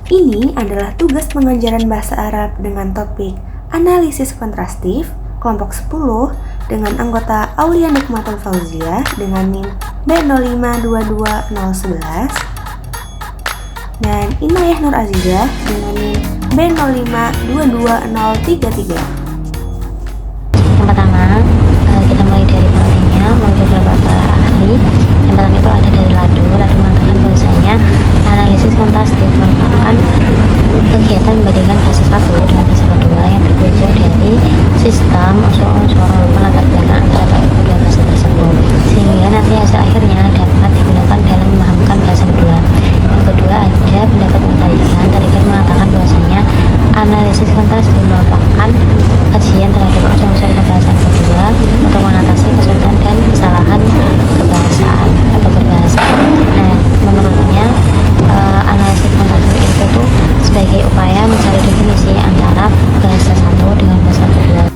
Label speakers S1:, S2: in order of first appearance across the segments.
S1: Ini adalah tugas pengajaran bahasa Arab dengan topik analisis kontrastif kelompok 10 dengan anggota Aulia Nikmatul Fauzia dengan NIM B0522011 dan Inayah Nur Azizah dengan NIM B0522033.
S2: Yang pertama, kita mulai dari pengertiannya menuju beberapa ahli. Yang pertama itu ada dari Ladu mengatakan bahwasanya analisis kontrastif merupakan kegiatan membandingkan fase 1 dengan fase kedua yang bertujuan dari sistem unsur-unsur pelatar belakang antara kedua fase tersebut, sehingga nanti hasil akhirnya dapat digunakan dalam memahamkan fase kedua. Yang kedua, ada pendapat Tarikan mengatakan bahwasanya analisis kontrastif merupakan kajian terhadap unsur-unsur pembahasan kedua untuk mengatasi kesulitan dan kesalahan kebahasaan atau berbahasa. Nah, menurutnya analisis kontrastif itu tuh sebagai upaya mencari definisi antara bahasa satu dengan bahasa kedua.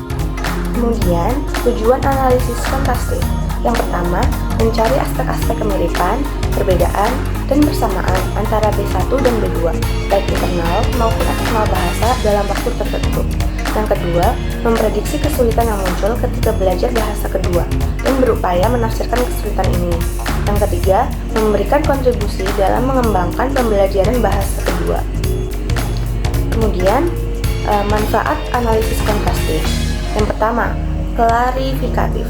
S1: Kemudian, tujuan analisis kontrastif. Yang pertama, mencari aspek-aspek kemiripan, perbedaan, dan bersamaan antara B1 dan B2, baik internal maupun eksternal bahasa dalam waktu tertentu. Yang kedua, memprediksi kesulitan yang muncul ketika belajar bahasa kedua dan berupaya menafsirkan kesulitan ini. Yang ketiga, memberikan kontribusi dalam mengembangkan pembelajaran bahasa kedua. Kemudian, manfaat analisis kontrastif. Yang pertama, klarifikatif,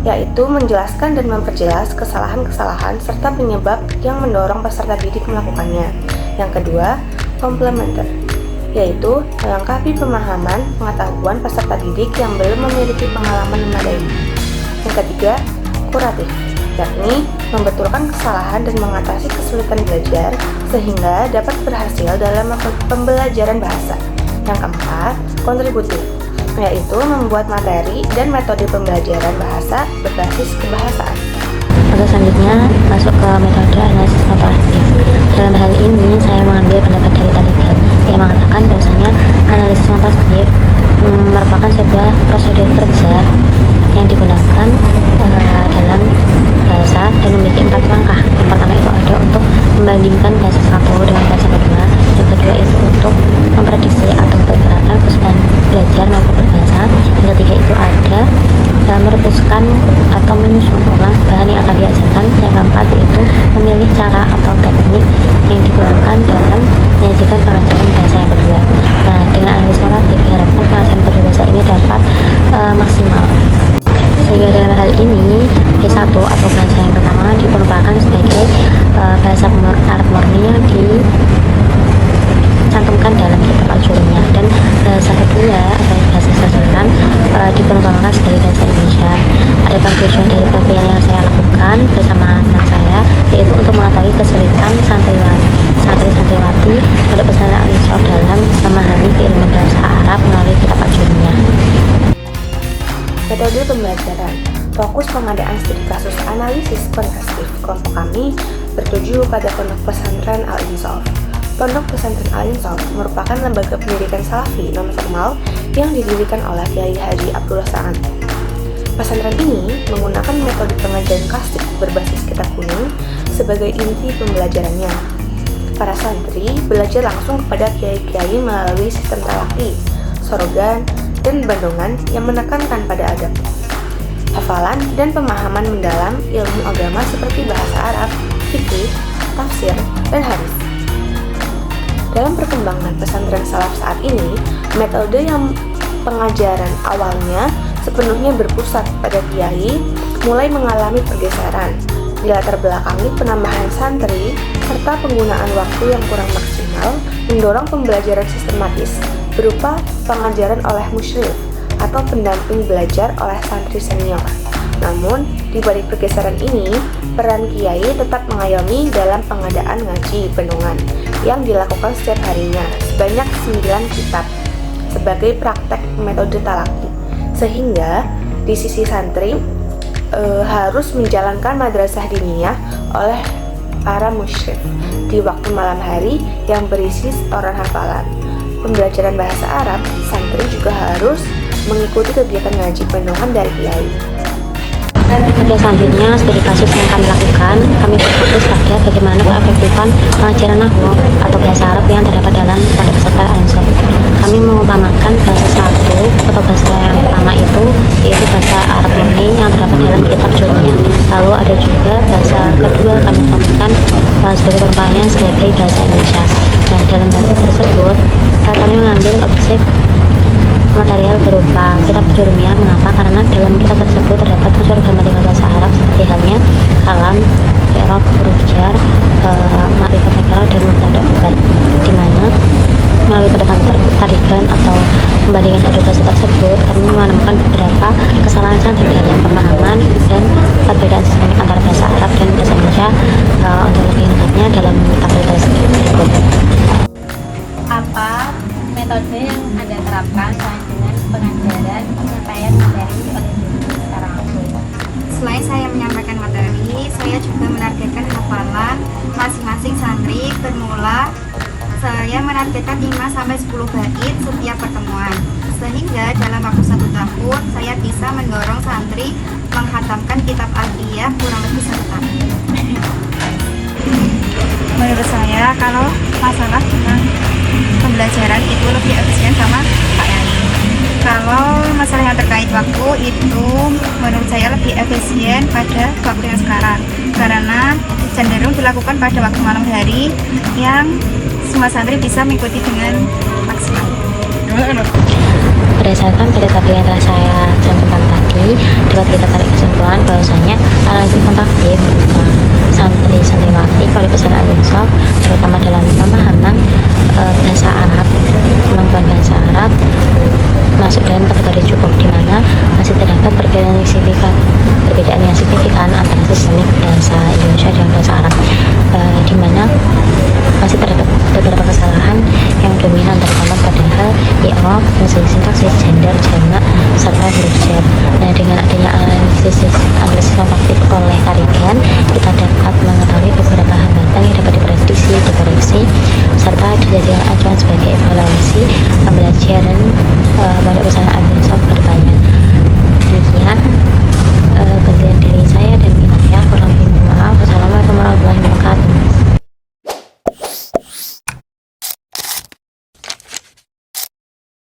S1: yaitu menjelaskan dan memperjelas kesalahan-kesalahan serta penyebab yang mendorong peserta didik melakukannya. Yang kedua, komplementer, yaitu melengkapi pemahaman pengetahuan peserta didik yang belum memiliki pengalaman memadai. Yang ketiga, kuratif, yakni membetulkan kesalahan dan mengatasi kesulitan belajar sehingga dapat berhasil dalam pembelajaran bahasa. Yang keempat, kontributif, yaitu membuat materi dan metode pembelajaran bahasa berbasis kebahasaan.
S2: Oke, selanjutnya masuk ke metode analisis komparatif. Dalam hal ini saya mengambil pendapat dari Tarikan yang mengatakan bahwasanya analisis komparatif merupakan sebuah prosedur kerja yang digunakan dalam bahasa dan memiliki 4 langkah. Yang pertama itu ada untuk membandingkan bahasa satu dengan bahasa kedua. Yang kedua itu untuk memprediksi atau perkiraan kesulitan belajar maupun berbahasa. Yang ketiga itu ada merumuskan atau menyusun ulang bahan yang akan diajarkan. Yang keempat yaitu memilih cara atau teknik yang digunakan dalam menyajikan pelajaran bahasa yang kedua. Nah, dengan analisis komparatif diharapkan pelajaran kedua bahasa ini dapat maksimal. Sehingga dalam hal ini B1 atau bahasa yang pertama diperlukan sebagai bahasa Arab murni yang dicantumkan dalam kitab al-Jurumiyah, dan bahasa kedua atau bahasa sasaran diperlukan sebagai bahasa Indonesia. Ada tujuan dari penelitian yang saya lakukan bersama teman saya, yaitu untuk mengetahui kesulitan santri-santriwati untuk pesantren Al-Insaf dalam memahami keilmuan bahasa Arab melalui kitab al-Jurumiyah.
S1: Metode pembelajaran. Fokus pengadaan studi kasus analisis kontrastif kelompok kami bertuju pada Pondok Pesantren Al-Insaf. Pondok Pesantren Al-Insaf merupakan lembaga pendidikan salafi non-formal yang didirikan oleh Kiai Haji Abdullah Sa'ad. Pesantren ini menggunakan metode pengajaran klasik berbasis kitab kuning sebagai inti pembelajarannya. Para santri belajar langsung kepada kiai-kiai melalui sistem talaki, sorogan, dan bandongan yang menekankan pada adab, hafalan, dan pemahaman mendalam ilmu agama seperti bahasa Arab, fikih, tafsir, dan hadis. Dalam perkembangan pesantren salaf saat ini, metode yang pengajaran awalnya sepenuhnya berpusat pada kiai mulai mengalami pergeseran, dilatar belakangi penambahan santri serta penggunaan waktu yang kurang maksimal mendorong pembelajaran sistematis berupa pengajaran oleh musyrif atau pendamping belajar oleh santri senior. Namun, di balik pergeseran ini, peran kiai tetap mengayomi dalam pengadaan ngaji bendungan yang dilakukan setiap harinya sebanyak 9 kitab sebagai praktek metode talaki, sehingga di sisi santri harus menjalankan madrasah diniyah oleh para musyrif di waktu malam hari yang berisi setoran hafalan. Pembelajaran bahasa Arab, santri juga harus mengikuti kegiatan ngaji bendungan dari kiai.
S2: Oke, selanjutnya studi kasus yang kami lakukan, kami berfokus pada bagaimana keefektifan melakukan pengajaran nahwu atau bahasa Arab yang terdapat dalam pondok pesantren Al-Insaf. Kami mengutamakan bahasa satu atau bahasa yang pertama itu yaitu bahasa Arab murni yang terdapat dalam kitab Jurumiyah. Lalu ada juga bahasa kedua kami utamakan sebagai contohnya sebagai bahasa Indonesia. Nah, dalam bahasa tersebut kami mengambil objek material berupa kitab Jurumiyah. Mengapa? Karena dalam kitab tersebut terdapat unsur grammatikal bahasa Arab seperti halnya kalam, i'rab, huruf jar, ma'rifat nakirah dan mubtada khobar, di mana melalui pendekatan tarikan atau membandingkan kedua bahasa tersebut kami menemukan beberapa kesalahan sangat dalam pemahaman dan perbedaan sistemik antara bahasa Arab dan bahasa Indonesia. Untuk lebih lengkapnya dalam tabel tersebut.
S3: Apa metode yang Anda terapkan selain dengan pengajaran penyampaian materi oleh guru secara langsung?
S4: Selain saya menyampaikan materi, saya juga menargetkan hafalan masing-masing santri. Bermula, saya menargetkan 5-10 bait setiap pertemuan. Sehingga dalam waktu 1 tahun, saya bisa mendorong santri menghatamkan kitab Al-Diyah kurang lebih 1 tahun. Menurut saya, kalau masalah tentang pembelajaran itu lebih efisien sama Pak Yani. Kalau masalah yang terkait waktu itu menurut saya lebih efisien pada waktu yang sekarang, karena cenderung dilakukan pada waktu malam hari yang semua santri bisa mengikuti dengan maksimal.
S2: Berdasarkan pada tabel yang telah saya cantumkan tadi, dapat kita tarik kesimpulan bahwasanya analisis kontaktif santri-santriwati Pondok Pesantren Al-Insaf terutama dalam pemahaman bahasa Arab, kemampuan bahasa Arab masuk dalam kategori cukup, di mana masih terdapat perbedaan yang signifikan antara sistemik bahasa Indonesia dan bahasa Arab, di mana masih terdapat beberapa kesalahan yang dominan terutama padahal i'rab, fungsi sintaksis, gender, jamak, serta huruf jar. Nah, dengan adanya analisis kontaktif oleh tarikan, kita dapat mengetahui beberapa hambatan yang dapat diprediksi, dikoreksi, serta dijadikan acuan sebagai evaluasi pembelajaran Pondok Pesantren Al-Insaf ke depannya. Demikian